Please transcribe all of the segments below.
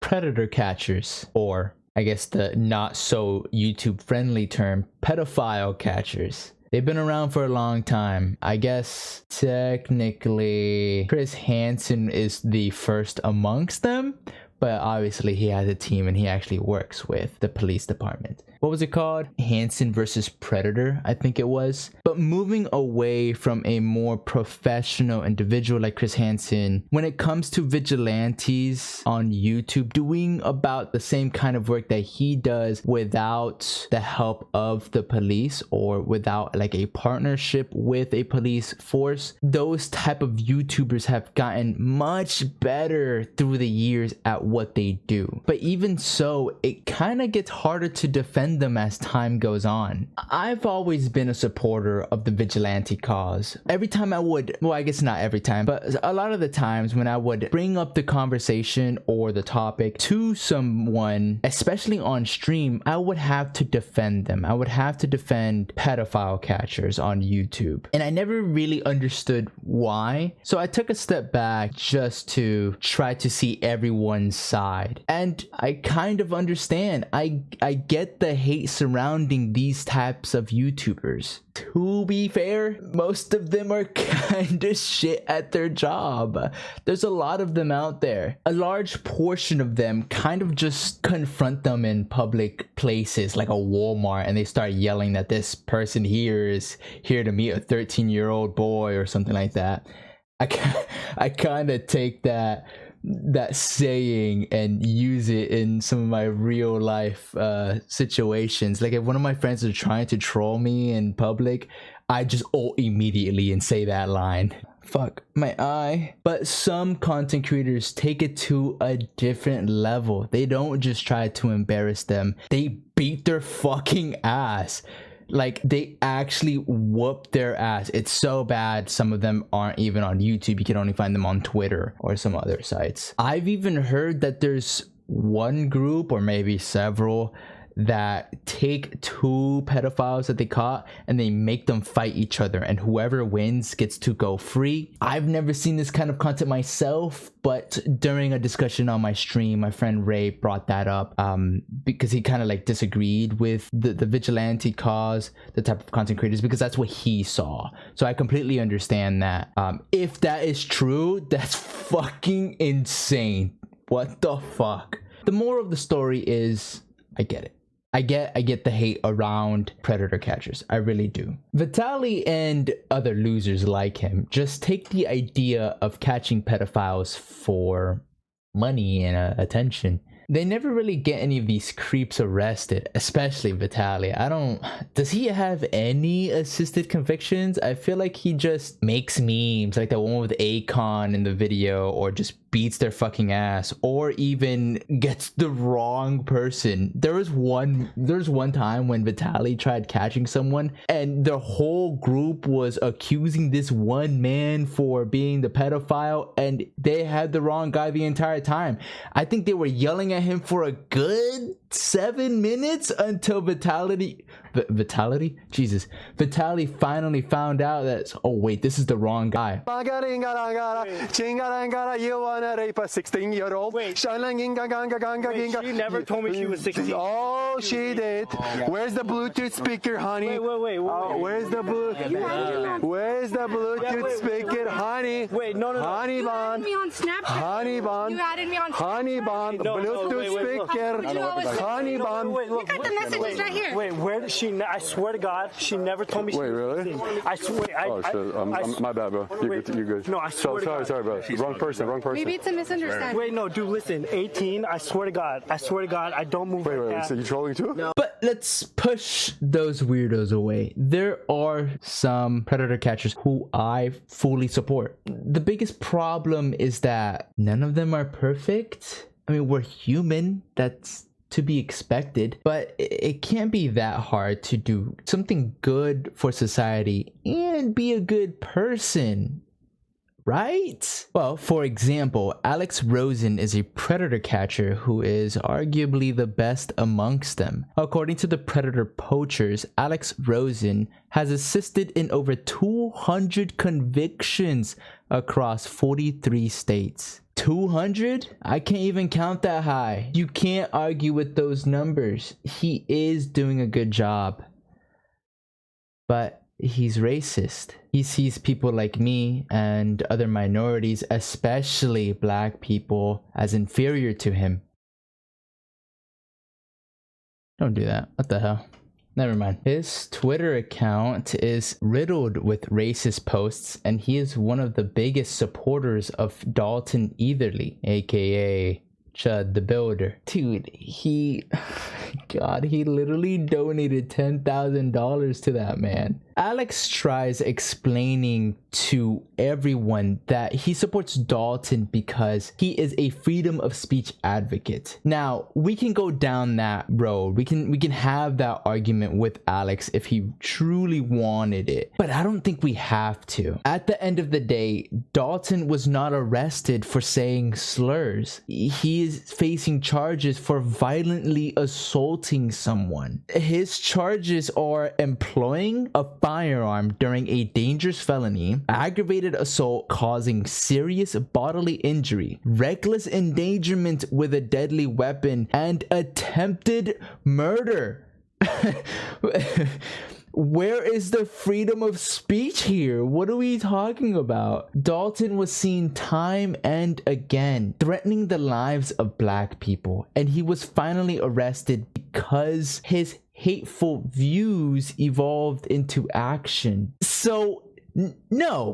predator catchers, or I guess the not so YouTube friendly term, pedophile catchers. They've been around for a long time. I guess technically Chris Hansen is the first amongst them, but obviously he has a team and he actually works with the police department. What was it called? Hansen versus Predator, I think it was. But moving away from a more professional individual like Chris Hansen, when it comes to vigilantes on YouTube doing about the same kind of work that he does without the help of the police or without like a partnership with a police force, those type of YouTubers have gotten much better through the years at what they do. But even so, it kind of gets harder to defend them as time goes on. I've always been a supporter of the vigilante cause. Every time I would, well, I guess not every time, but a lot of the times when I would bring up the conversation or the topic to someone, especially on stream, I would have to defend them. I would have to defend pedophile catchers on YouTube. And I never really understood why. So I took a step back just to try to see everyone's side. And I kind of understand. I get the hate surrounding these types of YouTubers. To be fair, most of them are kind of shit at their job. There's a lot of them out there. A large portion of them kind of just confront them in public places like a Walmart, and they start yelling that this person here is here to meet a 13-year-old boy or something like that. I kind of take that saying and use it in some of my real life situations. Like if one of my friends are trying to troll me in public, I just ult immediately and say that line. Fuck my eye. But some content creators take it to a different level. They don't just try to embarrass them, they beat their fucking ass. Like they actually whoop their ass. It's so bad some of them aren't even on YouTube. You can only find them on Twitter or some other sites. I've even heard that there's one group or maybe several that take two pedophiles that they caught and they make them fight each other, and whoever wins gets to go free. I've never seen this kind of content myself, but during a discussion on my stream, my friend Ray brought that up because he kind of like disagreed with the vigilante cause, the type of content creators, because that's what he saw. So I completely understand that. If that is true, that's fucking insane. What the fuck? The moral of the story is, I get it. I get the hate around predator catchers. I really do. Vitaly and other losers like him just take the idea of catching pedophiles for money and attention. They never really get any of these creeps arrested, especially Vitaly. Does he have any assisted convictions? I feel like he just makes memes, like the one with Akon in the video, or just beats their fucking ass, or even gets the wrong person. There was one time when Vitaly tried catching someone and the whole group was accusing this one man for being the pedophile, and they had the wrong guy the entire time. I think they were yelling at him for a good 7 minutes until Vitaly finally found out that, oh wait, this is the wrong guy. You wanna rape a 16-year-old? Wait, she never told me she was 16. Oh, she did. Where's the Bluetooth speaker, honey? Wait. Where's the Bluetooth speaker, honey? Wait, no. Honey bun. You added me on Snapchat. Honey bun. You added me on Snapchat. Honey bun. Bluetooth speaker. Honey bun. You got the messages right here. Wait, where did she? I swear to God, she never told me. Wait, really? I swear. Oh shit! My bad, bro. You're good. No, I swear to God. Sorry, bro. Wrong person. Maybe it's a misunderstanding. Wait, no, dude, listen. 18. I swear to God, I don't move. Wait. So you trolling too? No. But let's push those weirdos away. There are some predator catchers who I fully support. The biggest problem is that none of them are perfect. I mean, we're human. That's to be expected, but it can't be that hard to do something good for society and be a good person, right? Well, for example, Alex Rosen is a predator catcher who is arguably the best amongst them. According to the Predator Poachers, Alex Rosen has assisted in over 200 convictions across 43 states. 200? I can't even count that high. You can't argue with those numbers. He is doing a good job. But he's racist. He sees people like me and other minorities, especially black people, as inferior to him. Don't do that. What the hell? Never mind. His Twitter account is riddled with racist posts, and he is one of the biggest supporters of Dalton Etherly, aka Chud the Builder. Dude, God, he literally donated $10,000 to that man. Alex tries explaining to everyone that he supports Dalton because he is a freedom of speech advocate. Now, we can go down that road. We can have that argument with Alex if he truly wanted it. But I don't think we have to. At the end of the day, Dalton was not arrested for saying slurs. He is facing charges for violently assaulting someone. His charges are employing a firearm during a dangerous felony, aggravated assault causing serious bodily injury, reckless endangerment with a deadly weapon, and attempted murder. Where is the freedom of speech here? What are we talking about? Dalton was seen time and again threatening the lives of black people, and he was finally arrested because his hateful views evolved into action. So, no,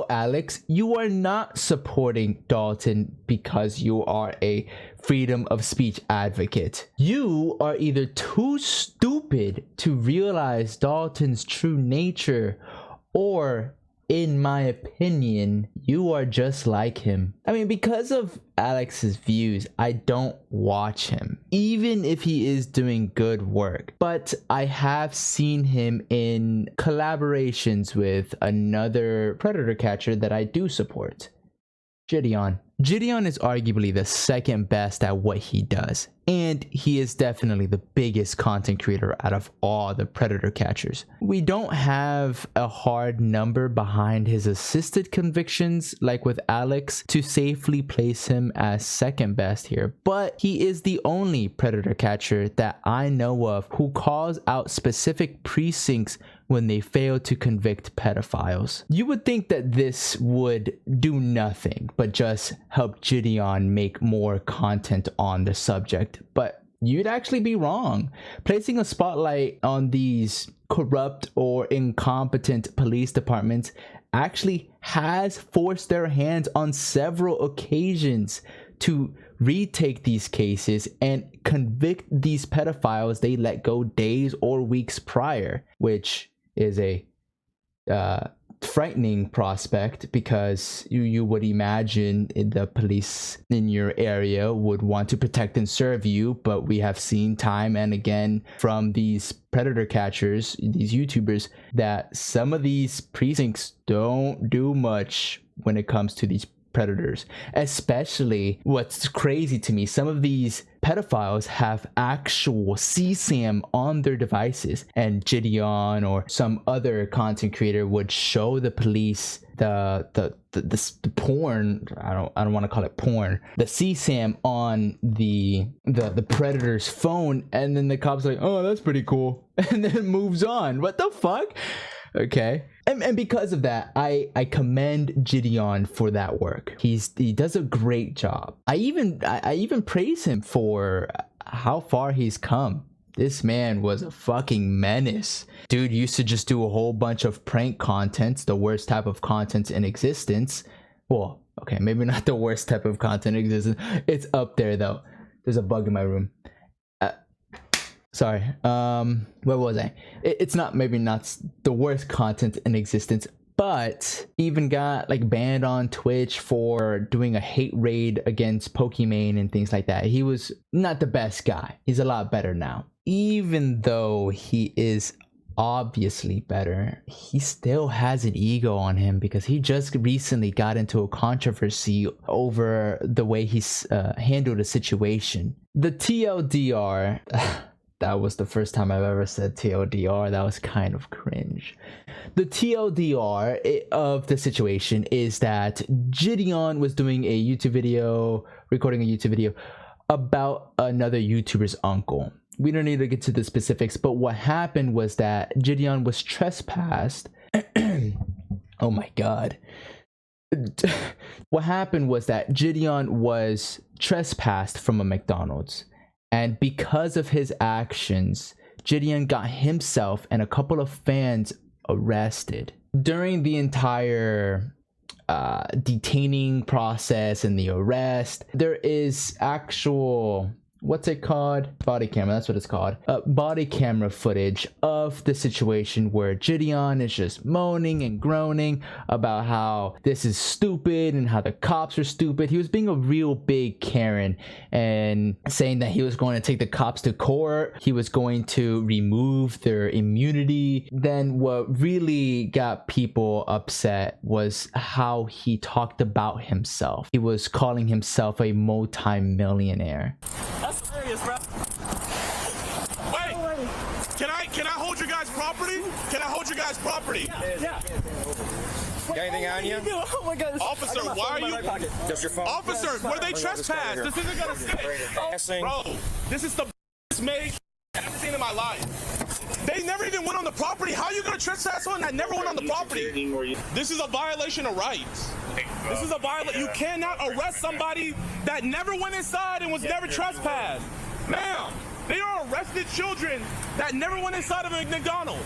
Alex, you are not supporting Dalton because you are a freedom of speech advocate. You are either too stupid to realize Dalton's true nature, or in my opinion, you are just like him. I mean, because of Alex's views, I don't watch him, even if he is doing good work. But I have seen him in collaborations with another predator catcher that I do support, Jidion. Jidion is arguably the second best at what he does, and he is definitely the biggest content creator out of all the predator catchers. We don't have a hard number behind his assisted convictions like with Alex to safely place him as second best here, but he is the only predator catcher that I know of who calls out specific precincts when they fail to convict pedophiles. You would think that this would do nothing but just help Jidion make more content on the subject, but you'd actually be wrong. Placing a spotlight on these corrupt or incompetent police departments actually has forced their hands on several occasions to retake these cases and convict these pedophiles they let go days or weeks prior, which is a frightening prospect, because you would imagine the police in your area would want to protect and serve you, but we have seen time and again from these predator catchers, these YouTubers, that some of these precincts don't do much when it comes to these predators. Especially, what's crazy to me, some of these pedophiles have actual CSAM on their devices, and Jidion or some other content creator would show the police the porn, I don't want to call it porn, the CSAM on the predator's phone, and then the cops are like, oh, that's pretty cool, and then moves on. What the fuck? Okay. And because of that, I commend Jidion for that work. He does a great job. I even praise him for how far he's come. This man was a fucking menace. Dude used to just do a whole bunch of prank content, the worst type of content in existence. Well, okay, maybe not the worst type of content in existence. It's up there though. There's a bug in my room. Sorry, where was I? It's not, maybe not the worst content in existence, but even got like banned on Twitch for doing a hate raid against Pokimane and things like that. He was not the best guy. He's a lot better now. Even though he is obviously better, he still has an ego on him, because he just recently got into a controversy over the way he's handled a situation. The TLDR, that was the first time I've ever said TLDR. That was kind of cringe. The TLDR of the situation is that Jidion was doing a YouTube video, recording a YouTube video about another YouTuber's uncle. We don't need to get to the specifics, but what happened was that Jidion was trespassed. Oh my god. What happened was that Jidion was trespassed from a McDonald's, and because of his actions, Jidion got himself and a couple of fans arrested. During the entire detaining process and the arrest, there is actual, what's it called? Body camera, that's what it's called. Body camera footage of the situation where Jidion is just moaning and groaning about how this is stupid and how the cops are stupid. He was being a real big Karen and saying that he was going to take the cops to court. He was going to remove their immunity. Then what really got people upset was how he talked about himself. He was calling himself a multi-millionaire. That's serious, bro. Wait, can I hold your guys' property? Can I hold your guys' property? Yeah. Got anything on you? Oh my god. Officer, why are you? Just your phone. Officer, where they trespass? This isn't gonna stick. Bro, this is the made I've ever seen in my life. They never even went on the property. How are you gonna trespass someone that never went on the property? This is a violation of rights. This is a violation. You cannot arrest somebody that never went inside and was never trespassed. Ma'am, they are arrested children that never went inside of a McDonald's.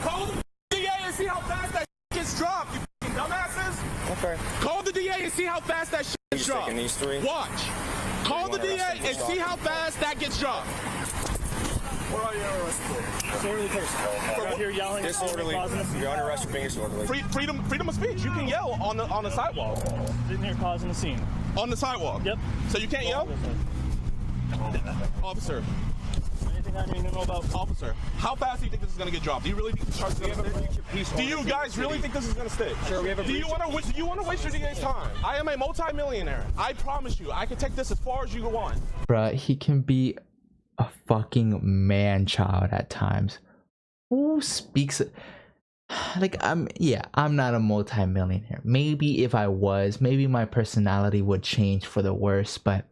Call the DA and see how fast that gets dropped, you dumbasses. Okay. Call the DA and see how fast that gets dropped. These three? Watch. Call the DA and see how fast that gets dropped. What are you arrested for? Disorderly person. You're out here yelling. Disorderly. You're under arrest for being disorderly. Freedom of speech. You can yell on the sidewalk. Sitting here causing a scene. On the sidewalk. Yep. So you can't yell? Officer. Anything I need to know about? Officer, how fast do you think this is going to get dropped? Do you really think this charge is going to stick? Do you guys really think this is going to stick? Sure, we have a do you want to waste your DA's time? I am a multi-millionaire. I promise you, I can take this as far as you want. Bruh, he can be a fucking man-child at times. Who speaks like I'm not a multi-millionaire. Maybe if I was, maybe my personality would change for the worse, but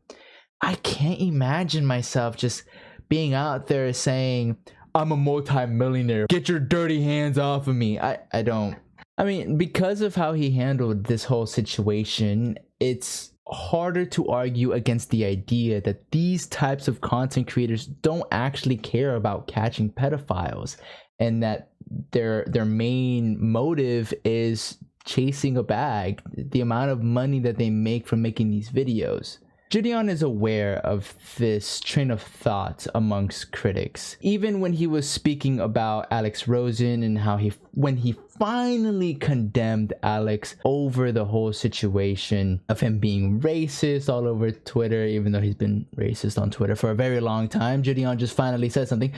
I can't imagine myself just being out there saying I'm a multi-millionaire. Get your dirty hands off of me. I don't. I mean, because of how he handled this whole situation, it's harder to argue against the idea that these types of content creators don't actually care about catching pedophiles, and that their main motive is chasing a bag, the amount of money that they make from making these videos. Jidion is aware of this train of thought amongst critics. Even when he was speaking about Alex Rosen and how when he finally condemned Alex over the whole situation of him being racist all over Twitter, even though he's been racist on Twitter for a very long time, Jidion just finally said something.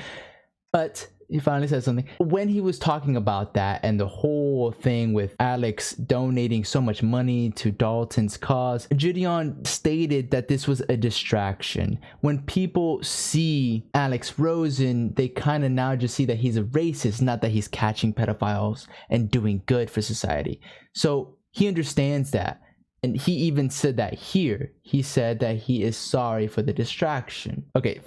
But he finally said something. When he was talking about that and the whole thing with Alex donating so much money to Dalton's cause, Jidion stated that this was a distraction. When people see Alex Rosen, they kind of now just see that he's a racist, not that he's catching pedophiles and doing good for society. So he understands that. And he even said that here. He said that he is sorry for the distraction. Okay,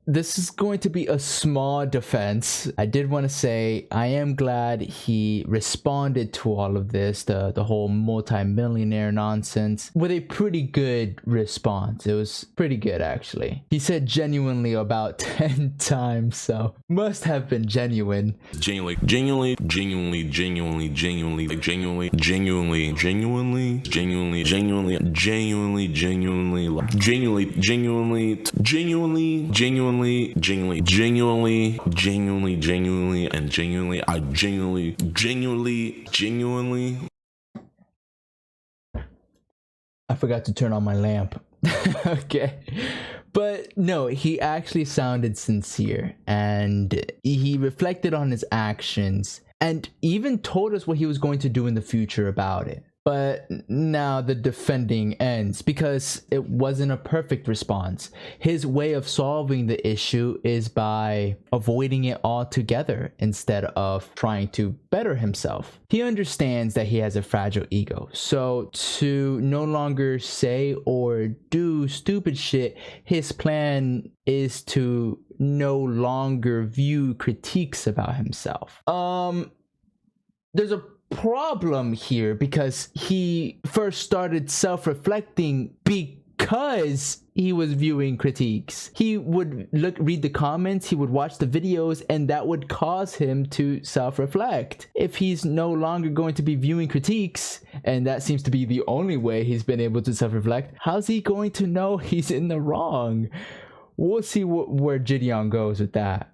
this is going to be a small defense. I did want to say I am glad he responded to all of this, the whole multi-millionaire nonsense, with a pretty good response. It was pretty good, actually. He said genuinely about 10 times, so must have been genuine. Genuinely, I forgot to turn on my lamp. Okay. But no, he actually sounded sincere, and he reflected on his actions and even told us what he was going to do in the future about it. But now the defending ends because it wasn't a perfect response. His way of solving the issue is by avoiding it altogether instead of trying to better himself. He understands that he has a fragile ego, so to no longer say or do stupid shit, his plan is to no longer view critiques about himself. There's a problem here because he first started self-reflecting because he was viewing critiques. He would read the comments, he would watch the videos, and that would cause him to self-reflect. If he's no longer going to be viewing critiques, and that seems to be the only way he's been able to self-reflect, how's he going to know he's in the wrong? We'll see where Jidion goes with that.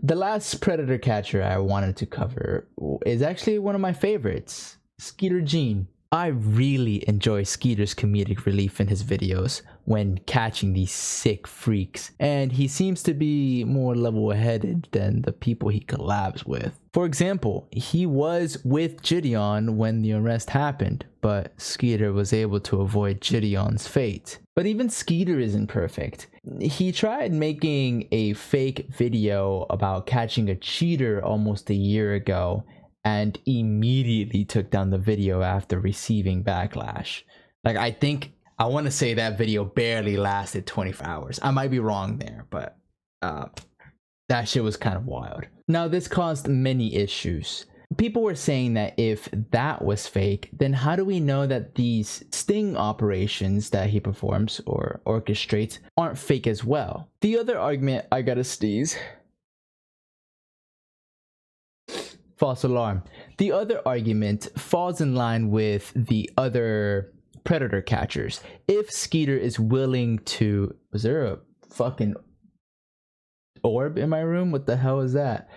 The last predator catcher I wanted to cover is actually one of my favorites, Skeeter Jean. I really enjoy Skeeter's comedic relief in his videos when catching these sick freaks, and he seems to be more level-headed than the people he collabs with. For example, he was with Jidion when the arrest happened, but Skeeter was able to avoid Jidion's fate. But even Skeeter isn't perfect. He tried making a fake video about catching a cheater almost a year ago and immediately took down the video after receiving backlash. Like, I want to say that video barely lasted 24 hours. I might be wrong there, but that shit was kind of wild. Now, this caused many issues. People were saying that if that was fake, then how do we know that these sting operations that he performs or orchestrates aren't fake as well? The other argument, I gotta sneeze. False alarm. The other argument falls in line with the other predator catchers. If Skeeter is willing to... Was there a fucking orb in my room? What the hell is that?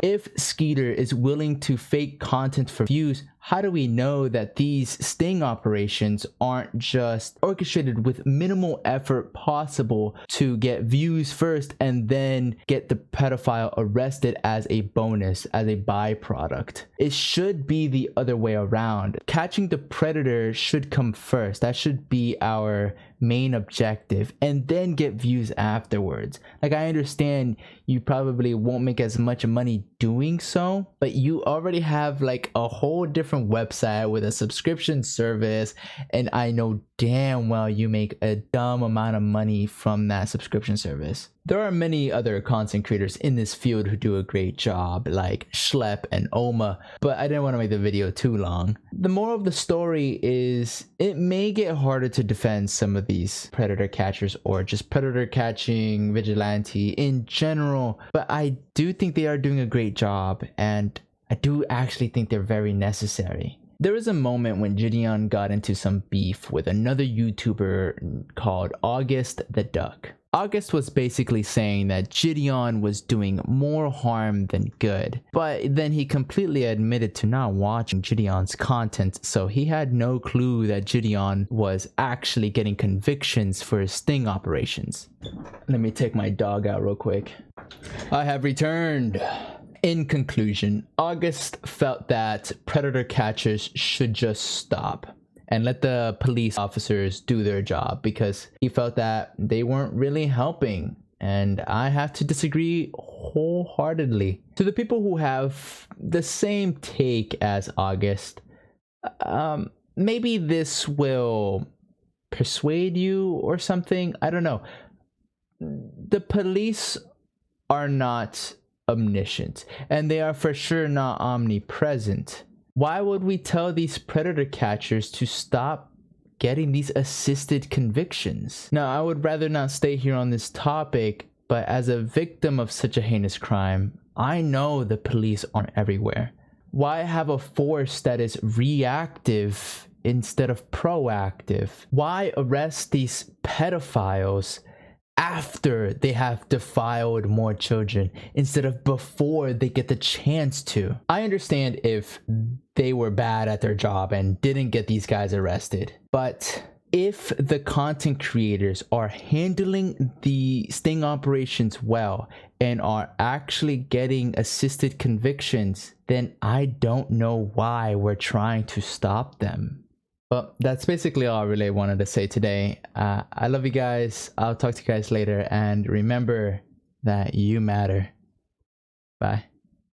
If Skeeter is willing to fake content for views, how do we know that these sting operations aren't just orchestrated with minimal effort possible to get views first and then get the pedophile arrested as a bonus, as a byproduct? It should be the other way around. Catching the predator should come first. That should be our main objective, and then get views afterwards. Like, I understand you probably won't make as much money doing so, but you already have like a whole different website with a subscription service, and I know damn well you make a dumb amount of money from that subscription service. There are many other content creators in this field who do a great job, like Schlep and Oma, but I didn't want to make the video too long. The moral of the story is it may get harder to defend some of these predator catchers or just predator catching vigilante in general, but I do think they are doing a great job, and I do actually think they're very necessary. There was a moment when Jidion got into some beef with another YouTuber called August the Duck. August was basically saying that Jidion was doing more harm than good, but then he completely admitted to not watching Jidion's content, so he had no clue that Jidion was actually getting convictions for his sting operations. Let me take my dog out real quick. I have returned. In conclusion, August felt that predator catchers should just stop and let the police officers do their job because he felt that they weren't really helping, and I have to disagree wholeheartedly. To the people who have the same take as August, maybe this will persuade you or something. I don't know. The police are not omniscient, and they are for sure not omnipresent. Why would we tell these predator catchers to stop getting these assisted convictions? Now, I would rather not stay here on this topic, but as a victim of such a heinous crime, I know the police aren't everywhere. Why have a force that is reactive instead of proactive? Why arrest these pedophiles after they have defiled more children instead of before they get the chance to? I understand if they were bad at their job and didn't get these guys arrested, but if the content creators are handling the sting operations well and are actually getting assisted convictions, then I don't know why we're trying to stop them. But that's basically all I really wanted to say today. I love you guys. I'll talk to you guys later, and remember that you matter. Bye.